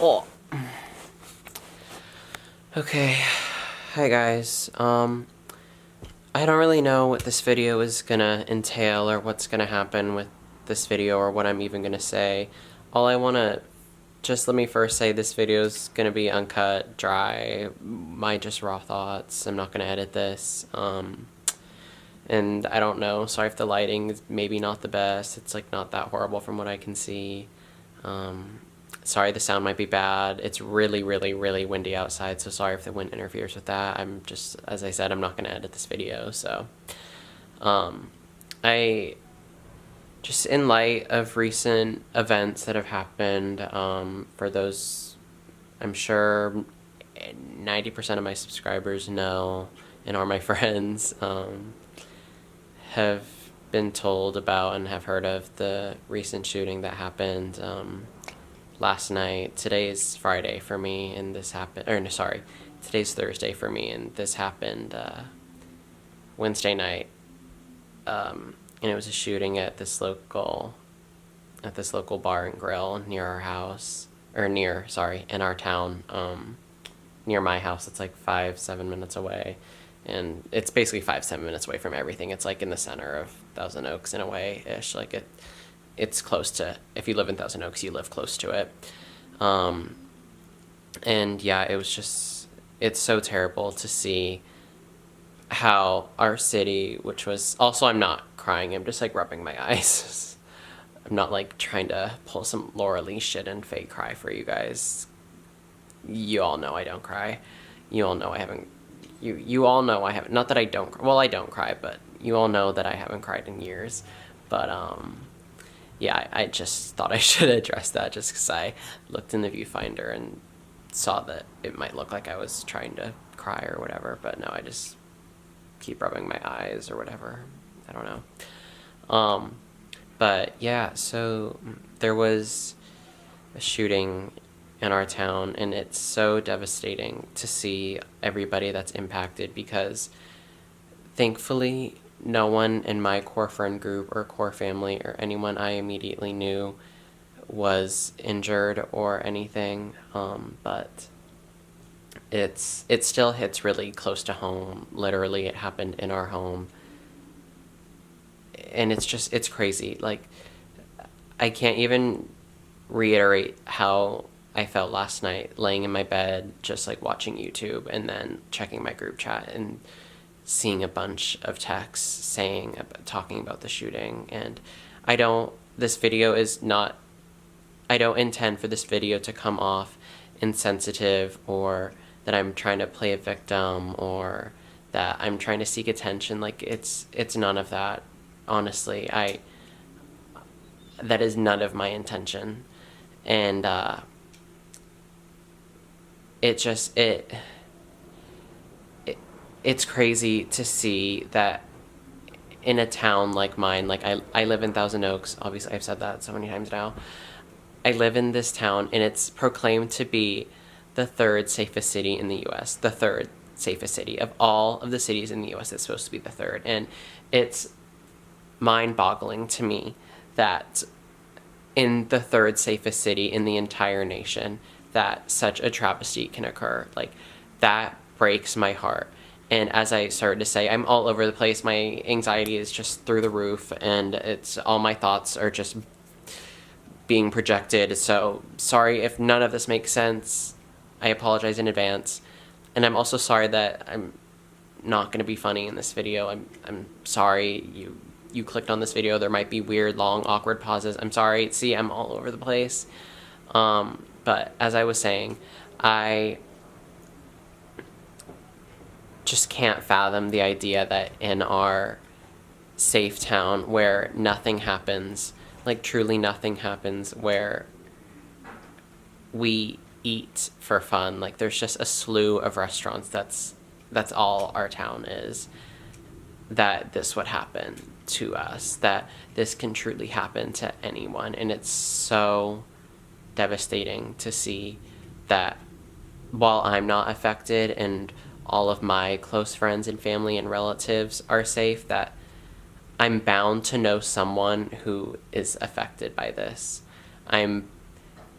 Oh. Okay. Hi guys. I don't really know what this video is gonna entail or what's gonna happen with this video or what I'm even gonna say. All I wanna just let me first say this video is gonna be uncut, dry, my just raw thoughts. I'm not gonna edit this. And I don't know, sorry if the lighting is maybe not the best. It's like not that horrible from what I can see. Sorry the sound might be bad. It's really, really, really windy outside, so sorry if the wind interferes with that. I'm just, as I said, I'm not going to edit this video, so. I, just in light of recent events that have happened, for those, I'm sure 90% of my subscribers know and are my friends, have been told about and have heard of the recent shooting that happened, last night. Today is Friday for me, and this happened, or no, sorry, today's Thursday for me, and this happened Wednesday night. And it was a shooting at this local bar and grill near our house, or in our town, near my house. It's like 5-7 minutes away, and it's basically 5-7 minutes away from everything. It's like in the center of Thousand Oaks in a way ish, like it's close to, if you live in Thousand Oaks, you live close to it. And yeah, it's so terrible to see how our city, which was, also I'm not crying, I'm just like rubbing my eyes. I'm not like trying to pull some Laura Lee shit and fake cry for you guys. You all know I don't cry. You all know I haven't, you all know I haven't, not that I don't, well, I don't cry, but you all know that I haven't cried in years. But, yeah, I just thought I should address that just because I looked in the viewfinder and saw that it might look like I was trying to cry or whatever, but no, I just keep rubbing my eyes or whatever. I don't know. But yeah, so there was a shooting in our town, and it's so devastating to see everybody that's impacted because thankfully no one in my core friend group or core family or anyone I immediately knew was injured or anything, but it still hits really close to home. Literally, it happened in our home, and it's crazy. Like, I can't even reiterate how I felt last night laying in my bed just like watching YouTube and then checking my group chat and seeing a bunch of texts talking about the shooting. And I don't intend for this video to come off insensitive or that I'm trying to play a victim or that I'm trying to seek attention. Like, it's none of that. Honestly, that is none of my intention. And it's crazy to see that in a town like mine, like I live in Thousand Oaks, obviously I've said that so many times now. I live in this town, and it's proclaimed to be the third safest city in the US, the third safest city. Of all of the cities in the US, it's supposed to be the third. And it's mind-boggling to me that in the third safest city in the entire nation, that such a travesty can occur. Like, that breaks my heart. And as I started to say, I'm all over the place. My anxiety is just through the roof, and all my thoughts are just being projected. So sorry if none of this makes sense. I apologize in advance. And I'm also sorry that I'm not going to be funny in this video. I'm sorry you clicked on this video. There might be weird, long, awkward pauses. I'm sorry. See, I'm all over the place. But as I was saying, I just can't fathom the idea that in our safe town where nothing happens, like truly nothing happens, where we eat for fun, like there's just a slew of restaurants, that's all our town is, that this would happen to us, that this can truly happen to anyone. And it's so devastating to see that while I'm not affected and all of my close friends and family and relatives are safe, that I'm bound to know someone who is affected by this. I'm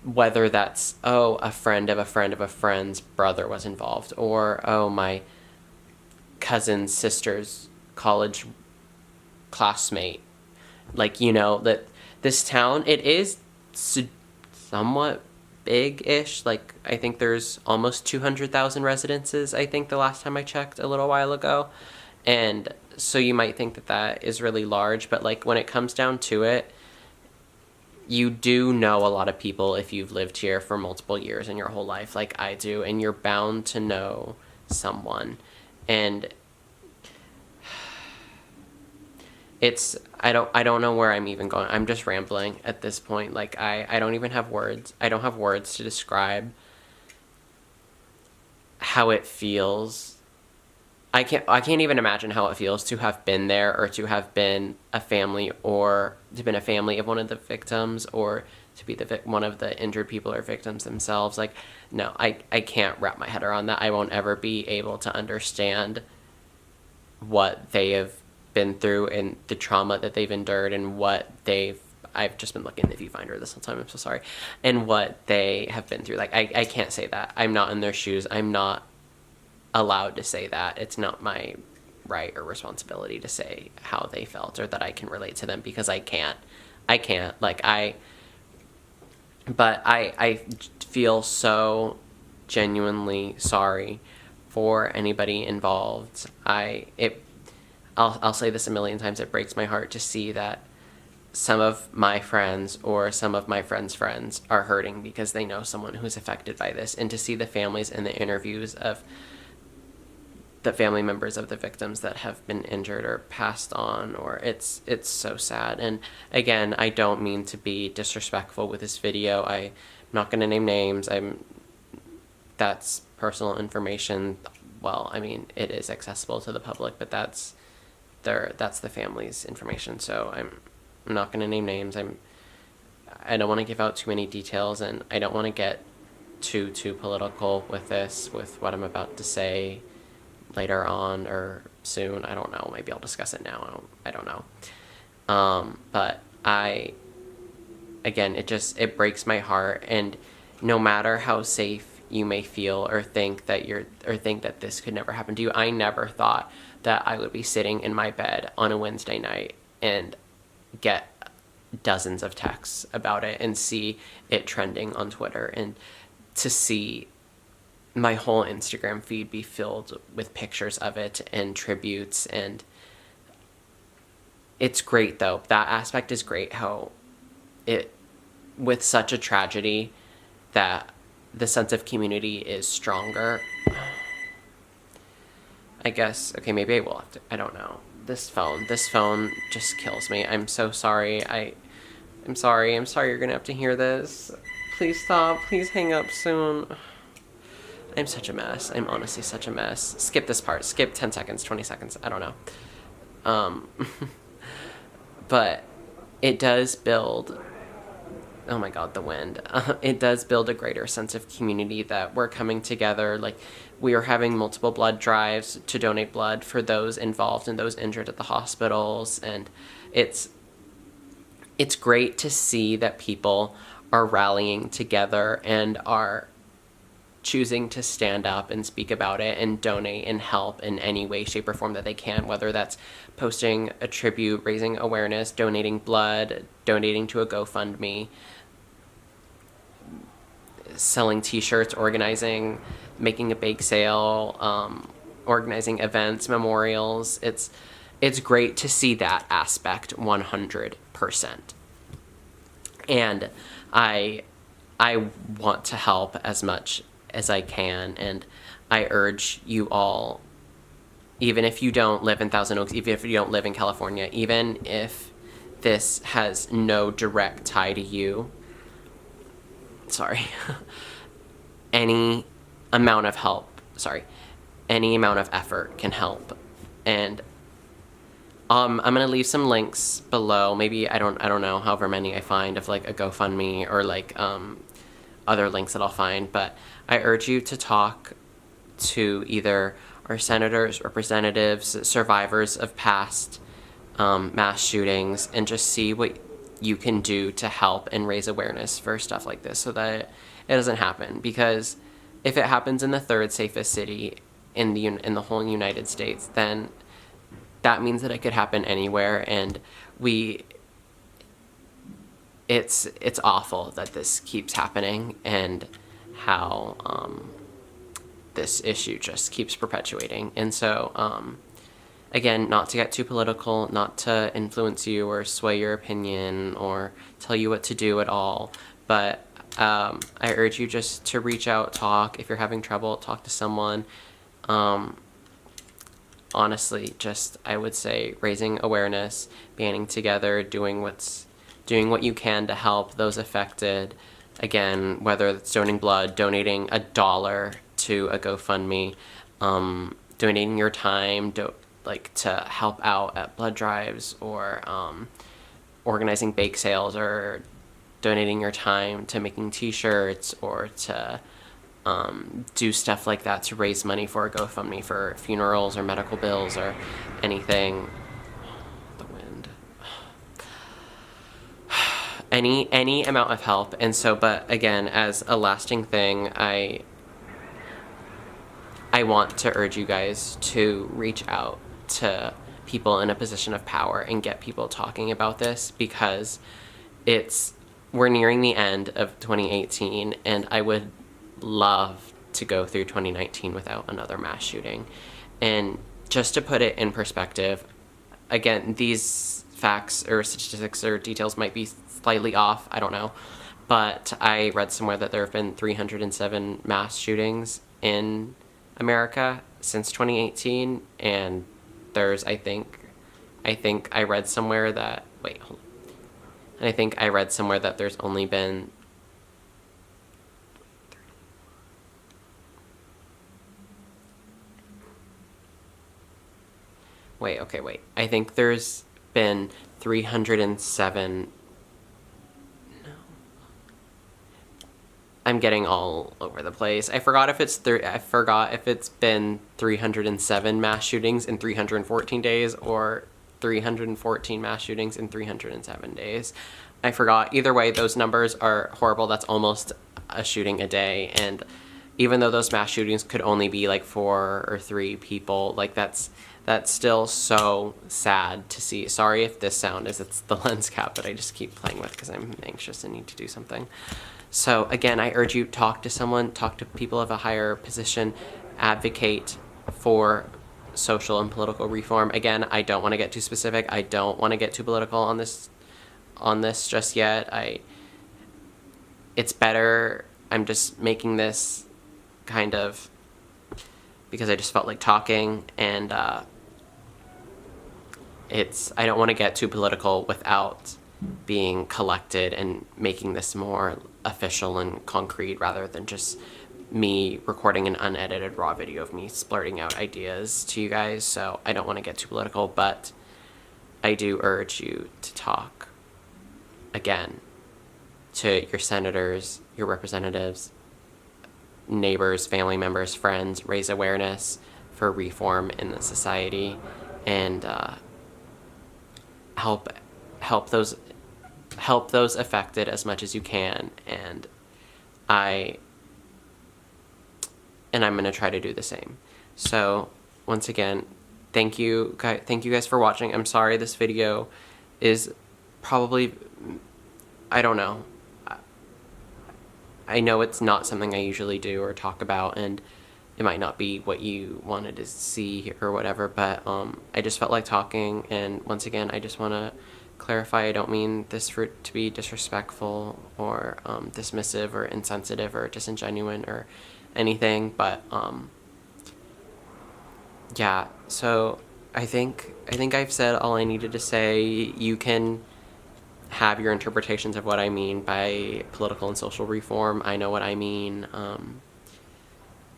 whether that's, oh, a friend of a friend of a friend's brother was involved, or, oh, my cousin's sister's college classmate. Like, that this town, it is somewhat big-ish. Like, I think there's almost 200,000 residences, I think, the last time I checked a little while ago. And so you might think that that is really large, but, like, when it comes down to it, you do know a lot of people if you've lived here for multiple years in your whole life, like I do, and you're bound to know someone. And I don't know where I'm even going. I'm just rambling at this point. Like, I don't even have words. I don't have words to describe how it feels. I can't even imagine how it feels to have been there, or to have been a family, or to have been a family of one of the victims, or to be one of the injured people or victims themselves. Like, no, I can't wrap my head around that. I won't ever be able to understand what they have been through and the trauma that they've endured, and I've just been looking at the viewfinder this whole time, I'm so sorry, and what they have been through. Like, I can't say that. I'm not in their shoes. I'm not allowed to say that. It's not my right or responsibility to say how they felt, or that I can relate to them, because I can't. Like, but I feel so genuinely sorry for anybody involved. I'll say this a million times. It breaks my heart to see that some of my friends, or some of my friends' friends, are hurting because they know someone who's affected by this, and to see the families and the interviews of the family members of the victims that have been injured or passed on, or it's so sad. And again, I don't mean to be disrespectful with this video. I'm not going to name names. That's personal information. Well, I mean, it is accessible to the public, but that's the family's information. So I'm not going to name names. I don't want to give out too many details, and I don't want to get too political with this, with what I'm about to say later on or soon. I don't know. Maybe I'll discuss it now. I don't know. But again, it breaks my heart. And no matter how safe you may feel, or think that this could never happen to you, I never thought that I would be sitting in my bed on a Wednesday night and get dozens of texts about it, and see it trending on Twitter, and to see my whole Instagram feed be filled with pictures of it and tributes. And it's great, though. That aspect is great, how with such a tragedy, that the sense of community is stronger. I guess, okay, maybe I will have to, I don't know. This phone just kills me. I'm so sorry. I'm sorry you're gonna have to hear this. Please stop. Please hang up soon. I'm such a mess. I'm honestly such a mess. Skip this part. Skip 10 seconds, 20 seconds. I don't know. But it does build... Oh my God, the wind. It does build a greater sense of community, that we're coming together. Like, we are having multiple blood drives to donate blood for those involved and those injured at the hospitals. And it's great to see that people are rallying together and are choosing to stand up and speak about it and donate and help in any way, shape, or form that they can, whether that's posting a tribute, raising awareness, donating blood, donating to a GoFundMe, selling t-shirts, organizing, making a bake sale, organizing events, memorials. It's great to see that aspect 100%. And I want to help as much as I can, and I urge you all, even if you don't live in Thousand Oaks, even if you don't live in California, even if this has no direct tie to you, any amount of effort can help. And I'm gonna leave some links below. Maybe I don't know, however many I find, of like a GoFundMe, or like other links that I'll find. But I urge you to talk to either our senators, representatives, survivors of past mass shootings, and just see what you can do to help and raise awareness for stuff like this so that it doesn't happen. Because if it happens in the third safest city in the whole United States, then that means that it could happen anywhere, and it's awful that this keeps happening, and how this issue just keeps perpetuating. And so again, not to get too political, not to influence you or sway your opinion or tell you what to do at all, but I urge you just to reach out, talk. If you're having trouble, talk to someone. Honestly, just, I would say, raising awareness, banding together, doing what you can to help those affected. Again, whether it's donating blood, donating $1 to a GoFundMe, donating your time to help out at blood drives, or organizing bake sales, or donating your time to making t-shirts, or to do stuff like that to raise money for a GoFundMe for funerals or medical bills or anything. The wind. Any amount of help. And so, but again, as a lasting thing, I want to urge you guys to reach out to people in a position of power and get people talking about this, because we're nearing the end of 2018, and I would love to go through 2019 without another mass shooting. And just to put it in perspective, again, these facts or statistics or details might be slightly off, I don't know, but I read somewhere that there have been 307 mass shootings in America since 2018, and there's, I think I read somewhere that, I think I read somewhere that there's only been I think there's been 307. No. I'm getting all over the place. I forgot if it's been 307 mass shootings in 314 days or 314 mass shootings in 307 days. I forgot. Either way, those numbers are horrible. That's almost a shooting a day, and even though those mass shootings could only be 4 or 3 people, that's still so sad to see. Sorry if this sound it's the lens cap that I just keep playing with because I'm anxious and need to do something. So again, I urge you, talk to someone, talk to people of a higher position, advocate for social and political reform. Again, I don't want to get too specific. I don't want to get too political on this just yet. It's better. I'm just making this kind of because I just felt like talking, and I don't want to get too political without being collected and making this more official and concrete, rather than just me recording an unedited raw video of me splurting out ideas to you guys. So I don't want to get too political, but I do urge you to talk again to your senators, your representatives, neighbors, family members, friends. Raise awareness for reform in the society, and help those affected as much as you can. And I'm going to try to do the same. So once again, thank you guys for watching. I'm sorry this video is probably, I don't know. I know it's not something I usually do or talk about, and it might not be what you wanted to see or whatever, but I just felt like talking. And once again, I just want to clarify, I don't mean this to be disrespectful or dismissive or insensitive or disingenuous or anything, but yeah, so I think I've said all I needed to say. You can have your interpretations of what I mean by political and social reform. I know what I mean,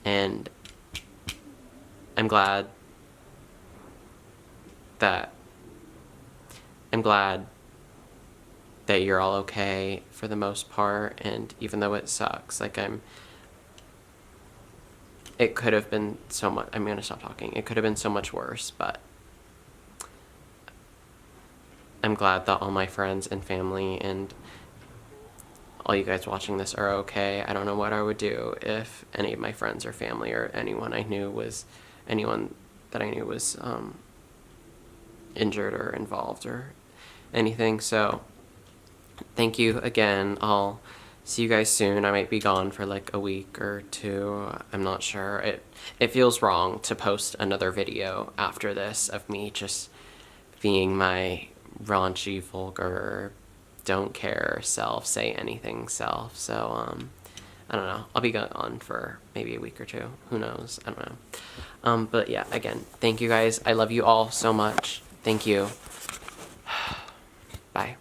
and I'm glad that you're all okay for the most part. And even though it sucks, it could have been so much. I'm gonna stop talking. It could have been so much worse, but I'm glad that all my friends and family and all you guys watching this are okay. I don't know what I would do if any of my friends or family or anyone that I knew was injured or involved or anything. So thank you again. I'll see you guys soon. I might be gone for like a week or two. I'm not sure. It feels wrong to post another video after this of me just being my raunchy, vulgar, don't care self, say anything self. So I don't know. I'll be gone for maybe a week or two. Who knows? I don't know. But yeah, again, thank you guys. I love you all so much. Thank you. Bye.